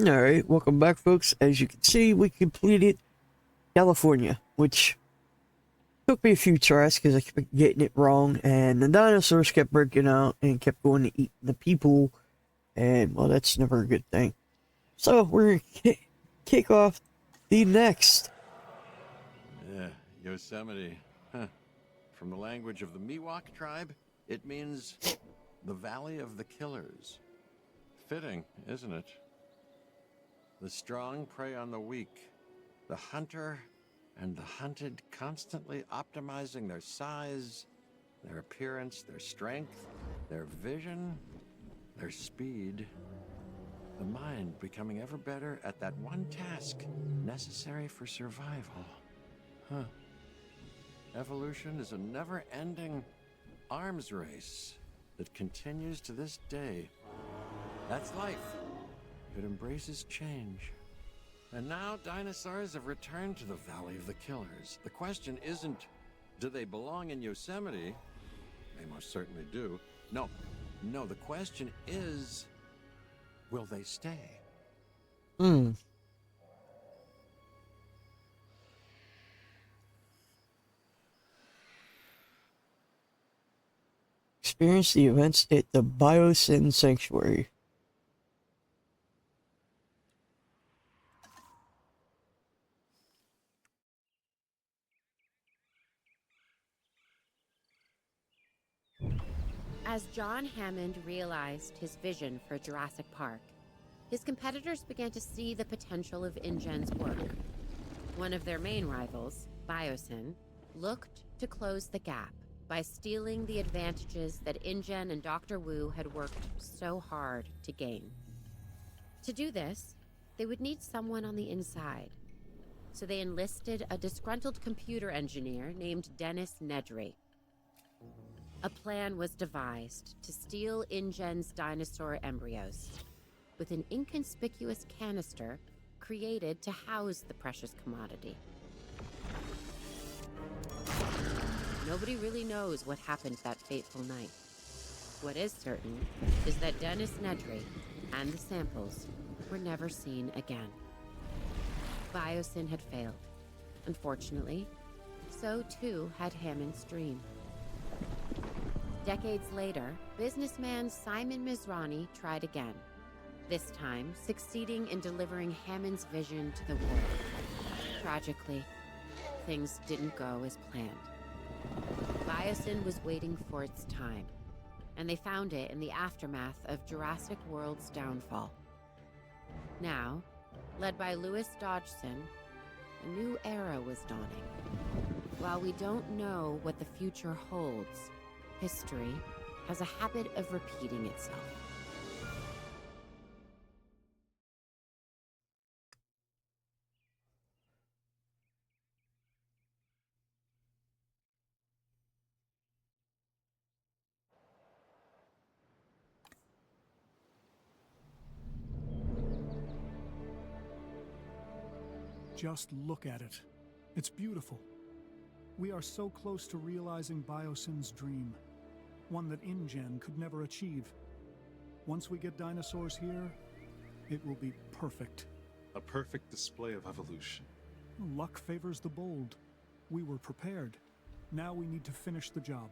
Alright, welcome back, folks. As you can see, we completed California, which took me a few tries because I kept getting it wrong, and the dinosaurs kept breaking out and kept going to eat the people, and, well, that's never a good thing. So, we're gonna kick off the next. Yeah, Yosemite. Huh. From the language of the Miwok tribe, it means the Valley of the Killers. Fitting, isn't it? The strong prey on the weak, the hunter and the hunted constantly optimizing their size, their appearance, their strength, their vision, their speed. The mind becoming ever better at that one task necessary for survival. Huh. Evolution is a never-ending arms race that continues to this day. That's life. It embraces change. And now dinosaurs have returned to the Valley of the Killers. The question isn't, do they belong in Yosemite? They most certainly do. No, the question is, will they stay? Experience the events at the Biosyn Sanctuary. As John Hammond realized his vision for Jurassic Park, his competitors began to see the potential of InGen's work. One of their main rivals, Biosyn, looked to close the gap by stealing the advantages that InGen and Dr. Wu had worked so hard to gain. To do this, they would need someone on the inside. So they enlisted a disgruntled computer engineer named Dennis Nedry. A plan was devised to steal InGen's dinosaur embryos, with an inconspicuous canister created to house the precious commodity. Nobody really knows what happened that fateful night. What is certain is that Dennis Nedry and the samples were never seen again. Biosyn had failed. Unfortunately, so too had Hammond's dream. Decades later, businessman Simon Mizrahi tried again, this time succeeding in delivering Hammond's vision to the world. Tragically, things didn't go as planned. Biosyn was waiting for its time, and they found it in the aftermath of Jurassic World's downfall. Now, led by Louis Dodgson, a new era was dawning. While we don't know what the future holds, history has a habit of repeating itself. Just look at it. It's beautiful. We are so close to realizing Biosyn's dream, one that InGen could never achieve. Once we get dinosaurs here, it will be perfect. A perfect display of evolution. Luck favors the bold. We were prepared. Now we need to finish the job.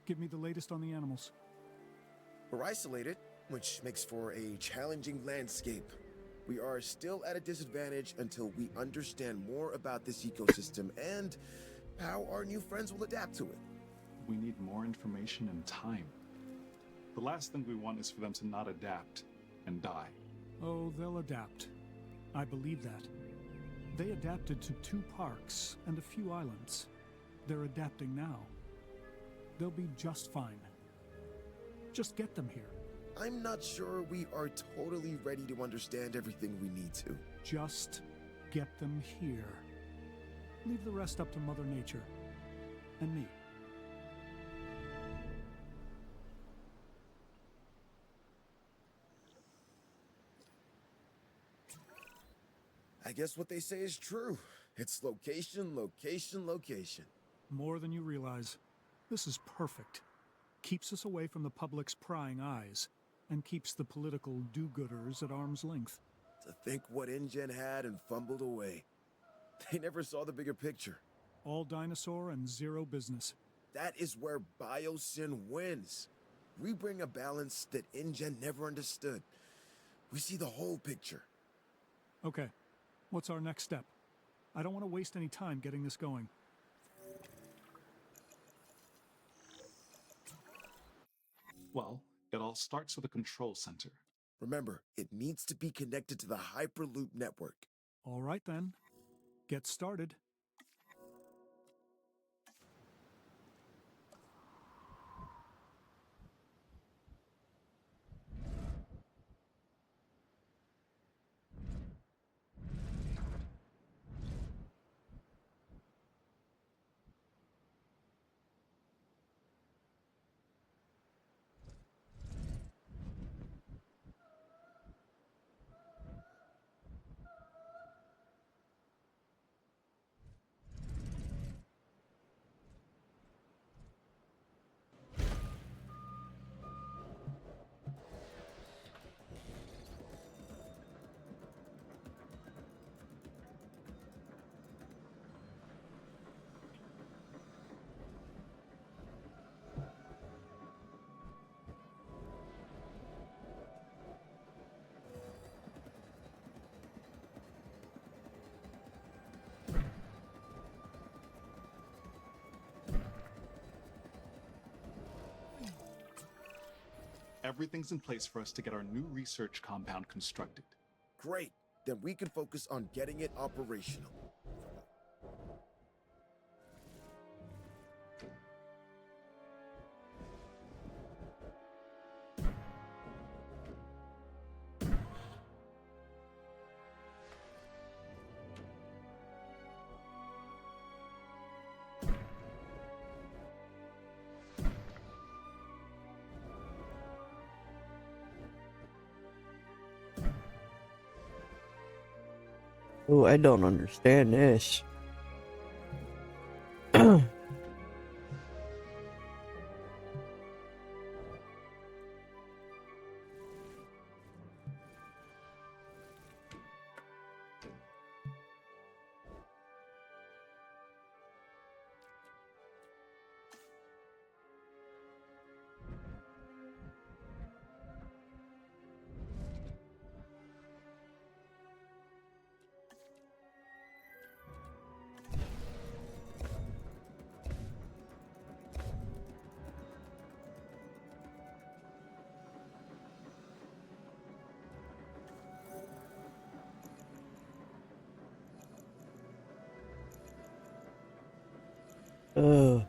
Give me the latest on the animals. We're isolated, which makes for a challenging landscape. We are still at a disadvantage until we understand more about this ecosystem and how our new friends will adapt to it. We need more information and time. The last thing we want is for them to not adapt and die. Oh, they'll adapt. I believe that. They adapted to 2 parks and a few islands. They're adapting now. They'll be just fine. Just get them here. I'm not sure we are totally ready to understand everything we need to. Just get them here. Leave the rest up to Mother Nature. And me. I guess what they say is true. It's location, location, location. More than you realize. This is perfect. Keeps us away from the public's prying eyes. and keeps the political do-gooders at arm's length. To think what InGen had and fumbled away. They never saw the bigger picture. All dinosaur and zero business. That is where Biosyn wins. We bring a balance that InGen never understood. We see the whole picture. Okay, what's our next step? I don't want to waste any time getting this going. Well, it all starts with a control center. Remember, it needs to be connected to the Hyperloop network. All right then, get started. Everything's in place for us to get our new research compound constructed. Great. Then we can focus on getting it operational. Oh, I don't understand this. Ugh.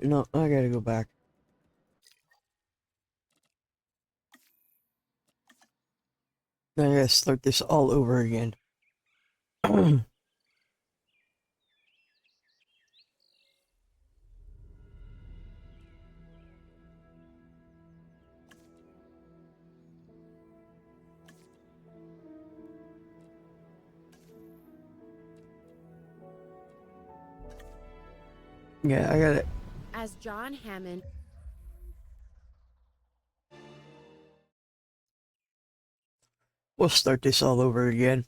No, I gotta go back. Then I gotta start this all over again. Yeah, I got it. As John Hammond We'll start this all over again.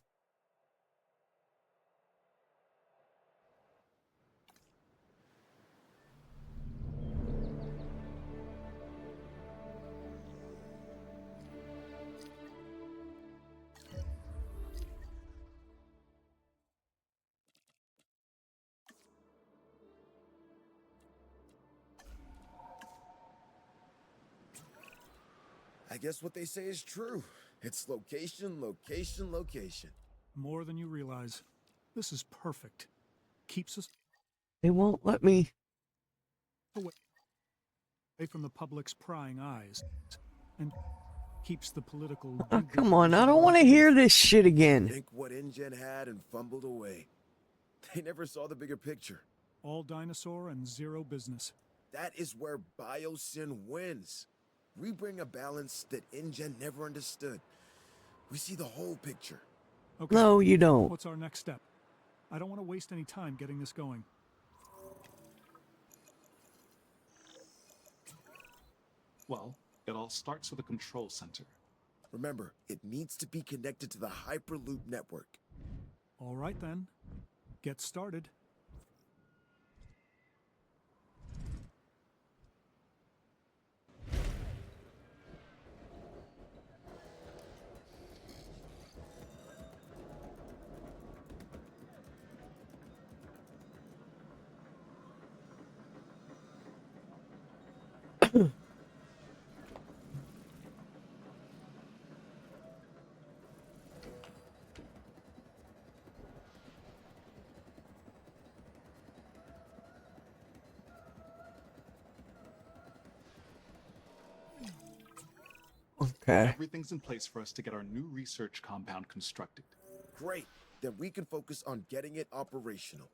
I guess what they say is true. It's location, location, location. More than you realize. This is perfect. Keeps us... They won't let me. Away from the public's prying eyes and keeps the political. Come on, I don't want to hear this shit again. Think what InGen had and fumbled away. They never saw the bigger picture. All dinosaur and zero business. That is where Biosyn wins. We bring a balance that InGen never understood. We see the whole picture. Okay. No, you don't. What's our next step? I don't want to waste any time getting this going. Well, it all starts with a control center. Remember, it needs to be connected to the Hyperloop network. All right then. Get started. Okay. Everything's in place for us to get our new research compound constructed. Great. Then we can focus on getting it operational.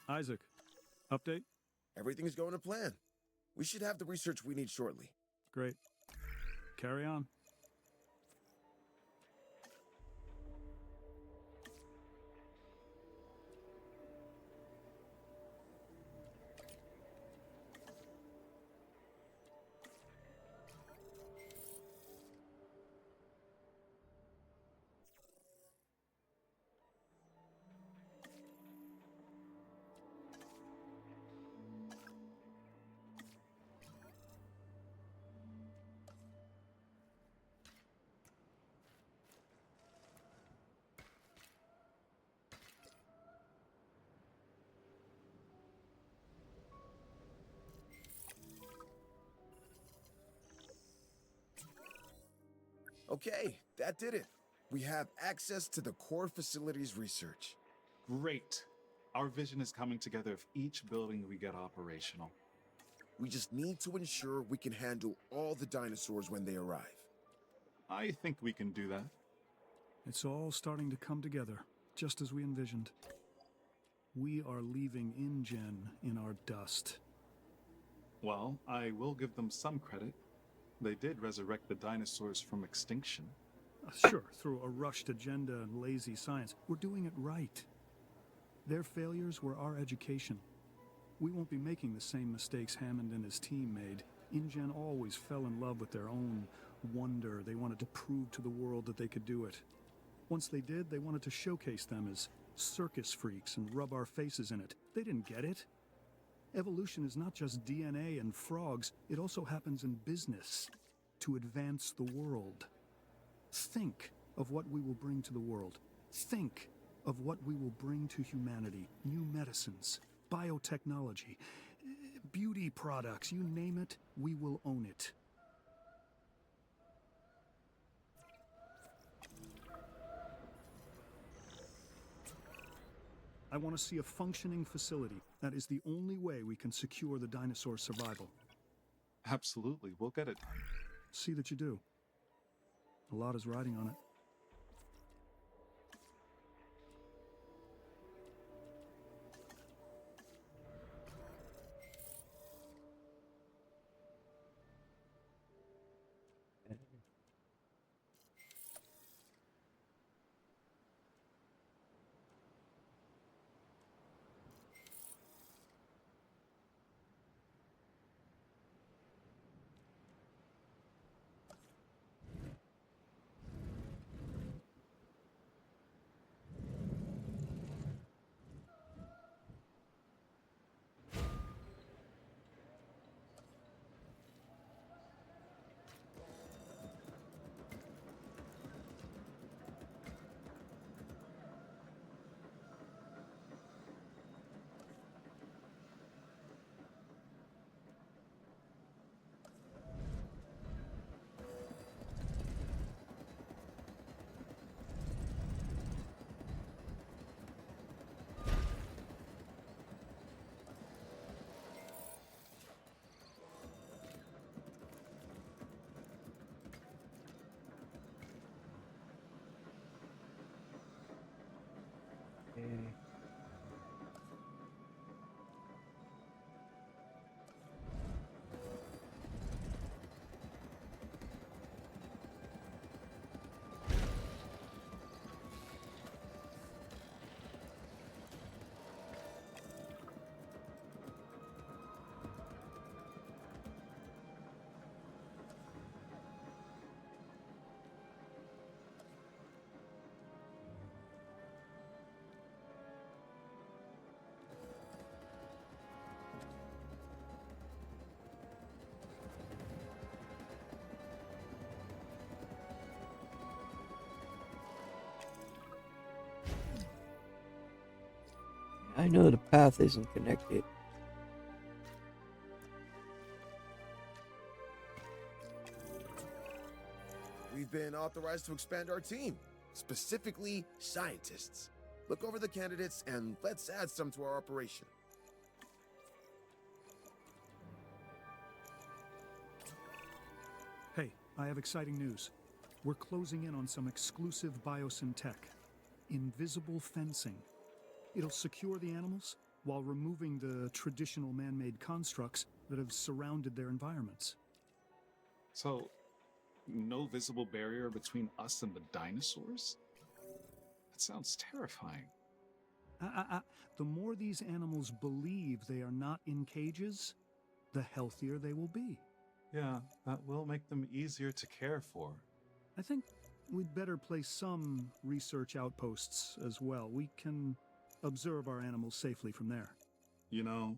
Isaac, update? Everything's going to plan. We should have the research we need shortly. Great. Carry on. Okay, that did it. We have access to the core facilities research. Great. Our vision is coming together if each building we get operational. We just need to ensure we can handle all the dinosaurs when they arrive. I think we can do that. It's all starting to come together, just as we envisioned. We are leaving InGen in our dust. Well, I will give them some credit. They did resurrect the dinosaurs from extinction. Sure, through a rushed agenda and lazy science. We're doing it right. Their failures were our education. We won't be making the same mistakes Hammond and his team made. InGen always fell in love with their own wonder. They wanted to prove to the world that they could do it. Once they did, they wanted to showcase them as circus freaks and rub our faces in it. They didn't get it. Evolution is not just DNA and frogs, it also happens in business to advance the world. Think of what we will bring to the world. Think of what we will bring to humanity. New medicines, biotechnology, beauty products, you name it, we will own it. I want to see a functioning facility. That is the only way we can secure the dinosaur survival. Absolutely, we'll get it done. See that you do. A lot is riding on it. I know the path isn't connected. We've been authorized to expand our team, specifically scientists. Look over the candidates and let's add some to our operation. Hey, I have exciting news. We're closing in on some exclusive Biosyn tech. Invisible fencing. It'll secure the animals while removing the traditional man-made constructs that have surrounded their environments. So, no visible barrier between us and the dinosaurs? That sounds terrifying. The more these animals believe they are not in cages, the healthier they will be. Yeah, that will make them easier to care for. I think we'd better place some research outposts as well. We can observe our animals safely from there. You know,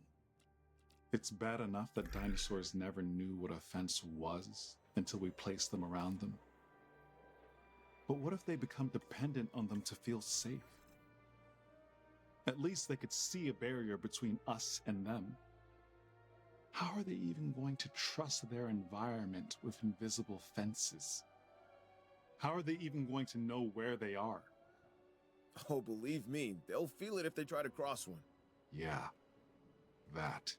it's bad enough that dinosaurs never knew what a fence was until we placed them around them. But what if they become dependent on them to feel safe? At least they could see a barrier between us and them. How are they even going to trust their environment with invisible fences? How are they even going to know where they are? Oh, believe me, they'll feel it if they try to cross one. Yeah, that.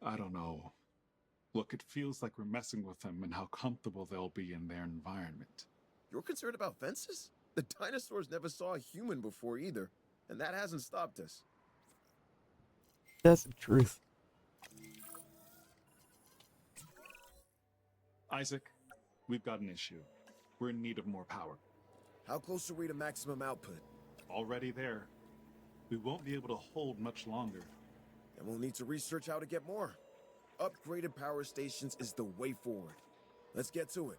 I don't know. Look, it feels like we're messing with them and how comfortable they'll be in their environment. You're concerned about fences? The dinosaurs never saw a human before either, and that hasn't stopped us. That's the truth. Isaac, we've got an issue. We're in need of more power. How close are we to maximum output? Already there. We won't be able to hold much longer. And we'll need to research how to get more. Upgraded power stations is the way forward. Let's get to it.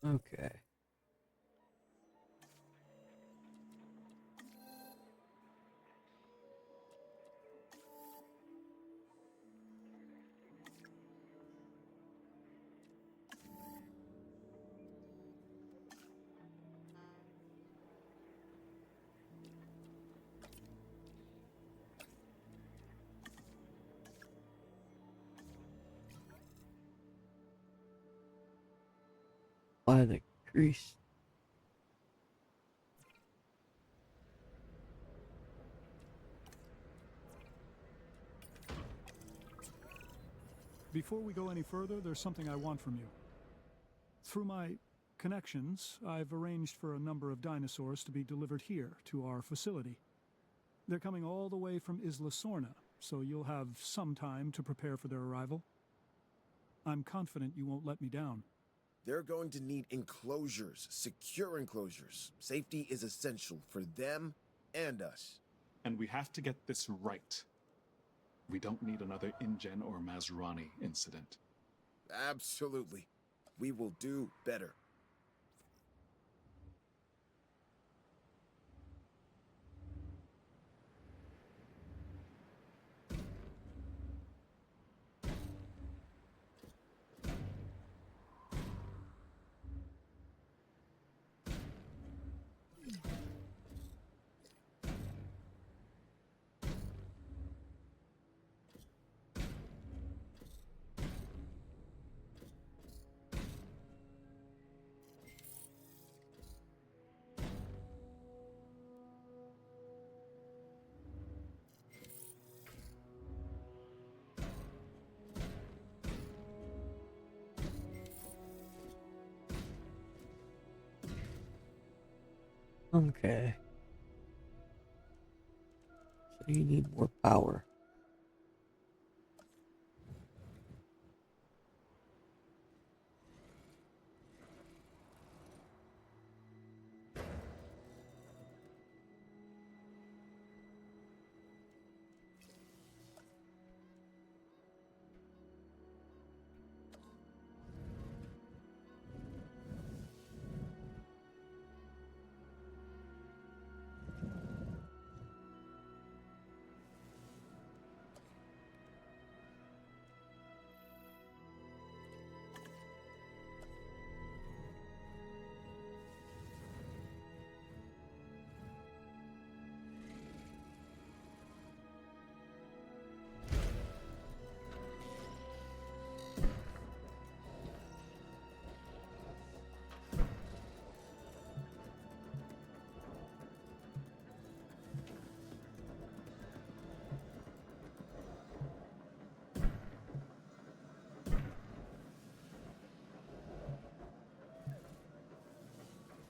Okay. By the crease. Before we go any further, there's something I want from you. Through my connections, I've arranged for a number of dinosaurs to be delivered here to our facility. They're coming all the way from Isla Sorna, so you'll have some time to prepare for their arrival. I'm confident you won't let me down. They're going to need enclosures, secure enclosures. Safety is essential for them and us. And we have to get this right. We don't need another InGen or Mazrani incident. Absolutely. We will do better. Okay. So you need more power.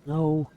No.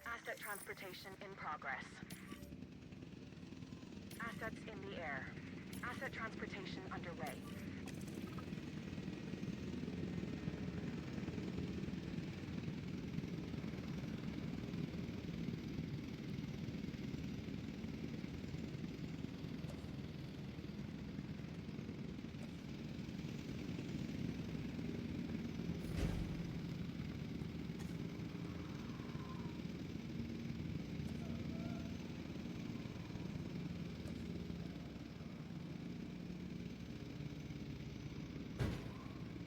Asset transportation in progress. Assets in the air. Asset transportation underway.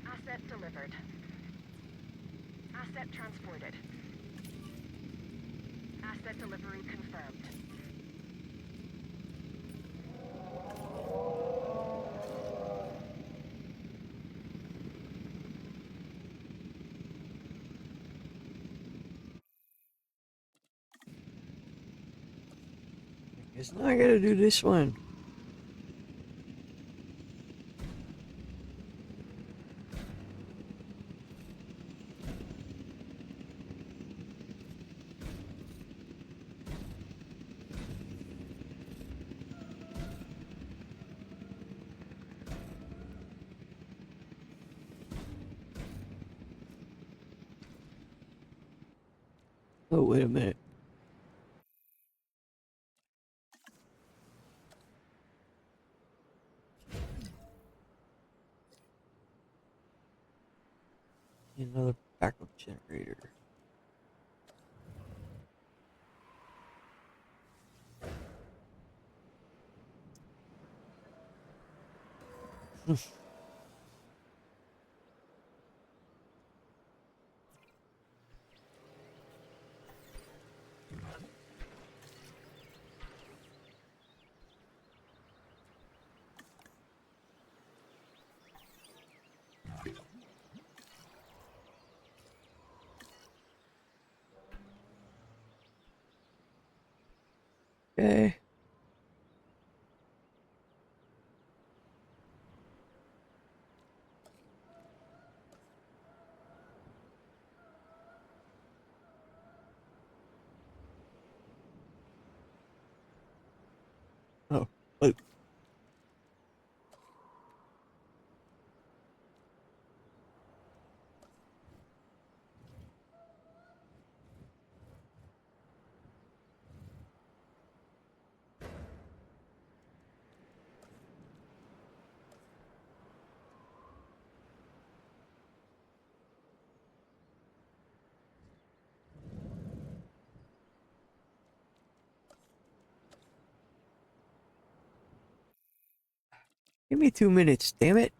Asset delivered. Asset transported. Asset delivery confirmed. Guess now I gotta do this one. Oh, wait a minute. Another backup generator. Okay. Oh, wait. Give me 2 minutes, damn it.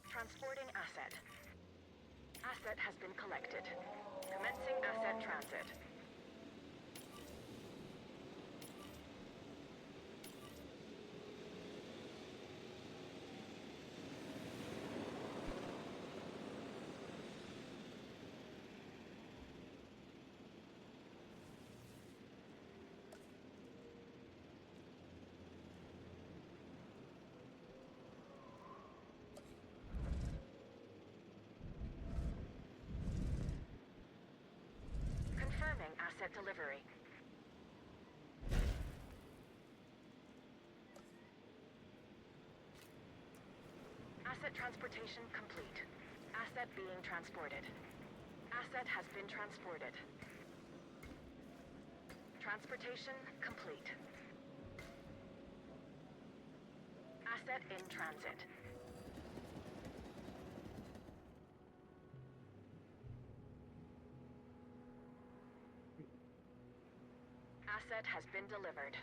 Transporting asset. Asset has been collected. Commencing asset transit. asset delivery. Asset transportation complete. Asset being transported. Asset has been transported. Transportation complete. Asset in transit. Asset has been delivered.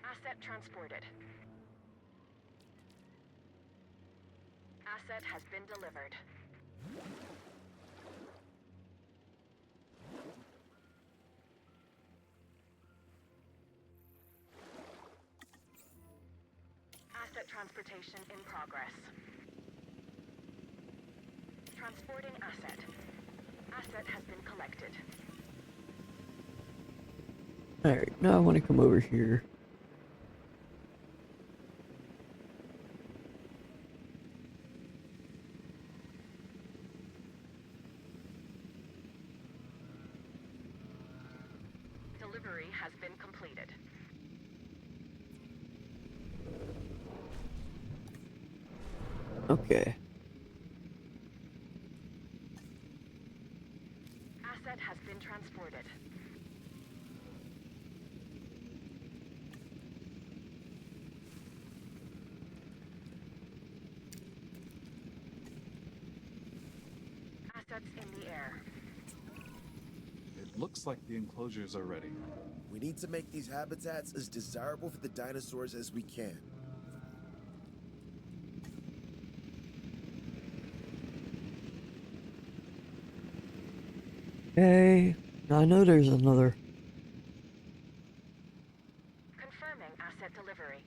Asset transported. Asset has been delivered. Asset transportation in progress. Transporting asset. Asset has been collected. Alright, now I want to come over here. Delivery has been completed. Okay. Asset has been transported. Assets in the air. It looks like the enclosures are ready. We need to make these habitats as desirable for the dinosaurs as we can. Okay. Now I know there's another. Confirming asset delivery.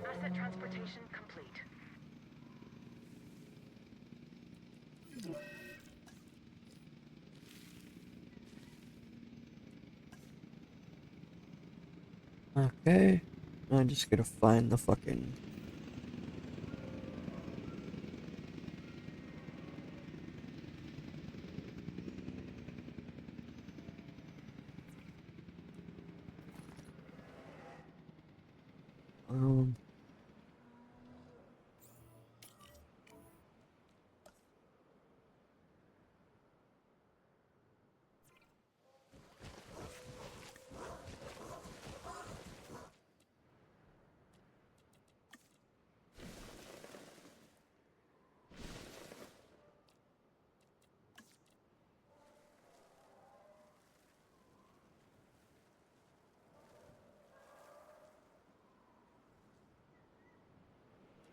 Asset transportation complete. Okay. I'm just gonna find the fucking. Um.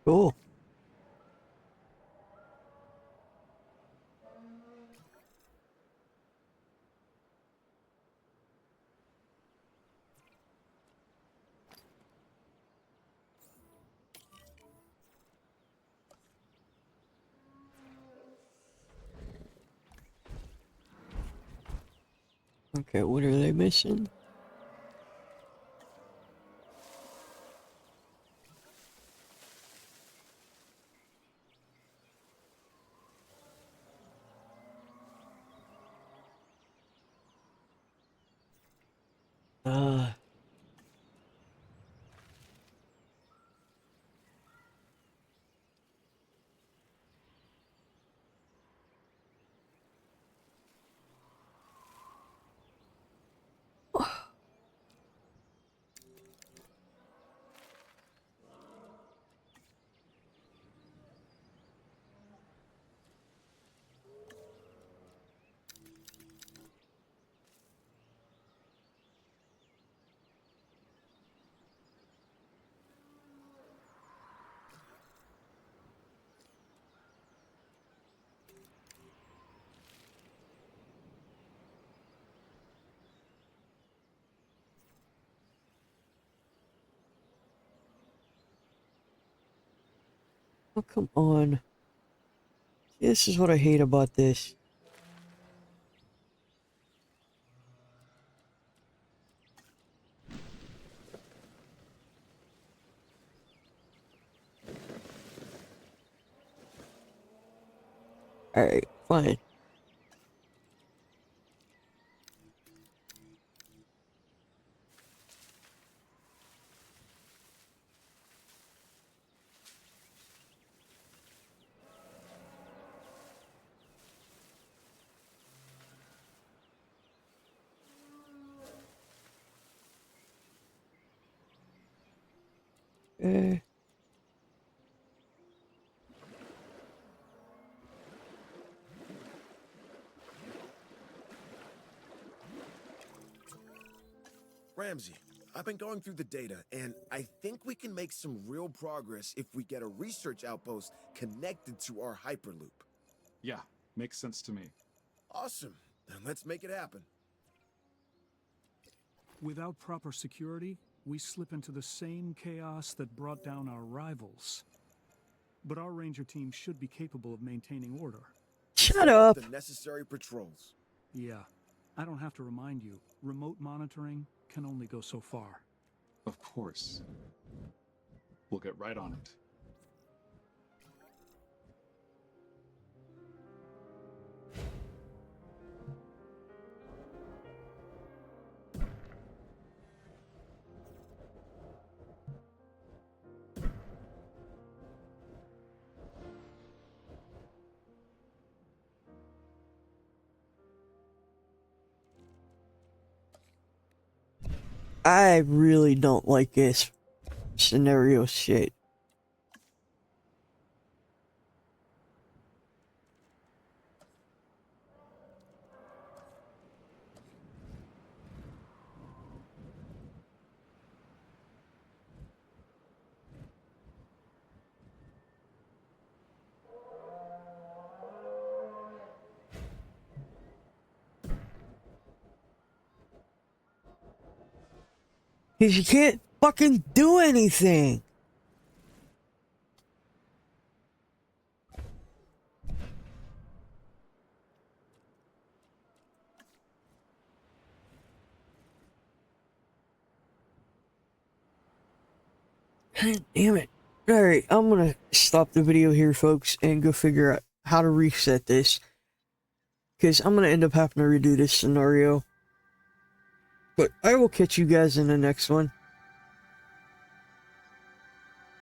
Cool. Okay, what are they missing? Uh, oh, come on. This is what I hate about this. Alright, fine. Ramsey, I've been going through the data, and I think we can make some real progress if we get a research outpost connected to our Hyperloop. Yeah, makes sense to me. Awesome. Then let's make it happen. Without proper security, we slip into the same chaos that brought down our rivals. But our ranger team should be capable of maintaining order. Shut up! The necessary patrols. Yeah, I don't have to remind you, remote monitoring can only go so far. Of course. We'll get right on it. I really don't like this scenario shit. Because you can't fucking do anything. God damn it. Alright, I'm gonna stop the video here, folks, and go figure out how to reset this. Because I'm gonna end up having to redo this scenario. But I will catch you guys in the next one.